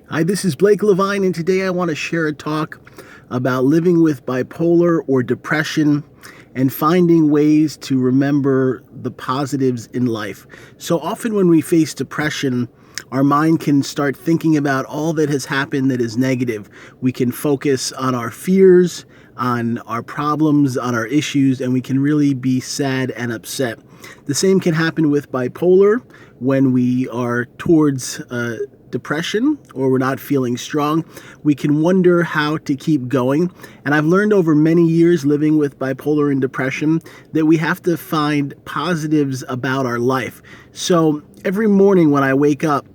Hi, this is Blake Levine, and today I want to share a talk about living with bipolar or depression and finding ways to remember the positives in life. So often, when we face depression, our mind can start thinking about all that has happened that is negative. We can focus on our fears, on our problems, on our issues, and we can really be sad and upset. The same can happen with bipolar when we are towards depression or we're not feeling strong. We can wonder how to keep going. And I've learned over many years living with bipolar and depression that we have to find positives about our life. So every morning when I wake up,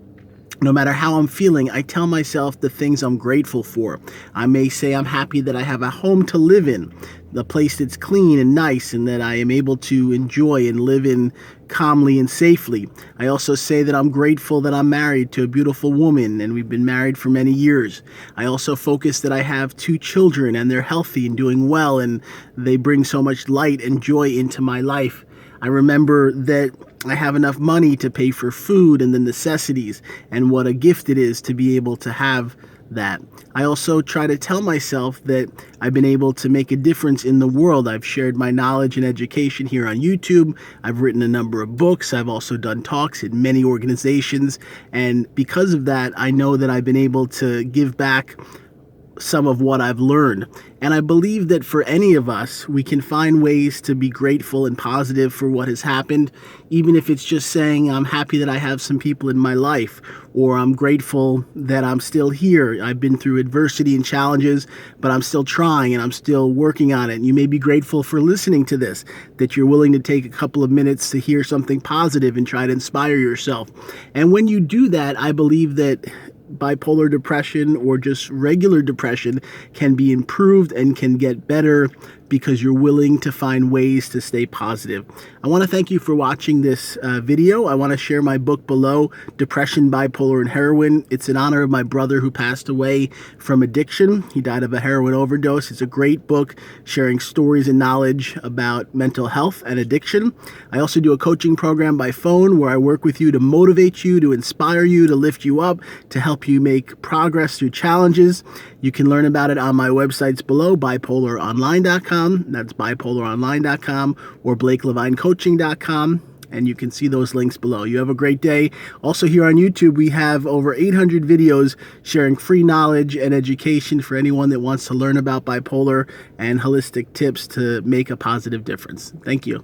no matter how I'm feeling, I tell myself the things I'm grateful for. I may say I'm happy that I have a home to live in, a place that's clean and nice, and that I am able to enjoy and live in calmly and safely. I also say that I'm grateful that I'm married to a beautiful woman and we've been married for many years. I also focus that I have 2 children and they're healthy and doing well and they bring so much light and joy into my life. I remember that I have enough money to pay for food and the necessities, and what a gift it is to be able to have that. I also try to tell myself that I've been able to make a difference in the world. I've shared my knowledge and education here on YouTube. I've written a number of books. I've also done talks in many organizations. And because of that, I know that I've been able to give back some of what I've learned. And I believe that for any of us, we can find ways to be grateful and positive for what has happened, even if it's just saying, I'm happy that I have some people in my life, or I'm grateful that I'm still here. I've been through adversity and challenges, but I'm still trying and I'm still working on it. And you may be grateful for listening to this, that you're willing to take a couple of minutes to hear something positive and try to inspire yourself. And when you do that, I believe that bipolar depression or just regular depression can be improved and can get better because you're willing to find ways to stay positive. I want to thank you for watching this video. I want to share my book below, Depression, Bipolar, and Heroin. It's in honor of my brother who passed away from addiction. He died of a heroin overdose. It's a great book sharing stories and knowledge about mental health and addiction. I also do a coaching program by phone where I work with you to motivate you, to inspire you, to lift you up, to help you make progress through challenges. You can learn about it on my websites below, bipolaronline.com. That's bipolaronline.com or BlakeLevineCoaching.com. And you can see those links below. You have a great day. Also here on YouTube, we have over 800 videos sharing free knowledge and education for anyone that wants to learn about bipolar and holistic tips to make a positive difference. Thank you.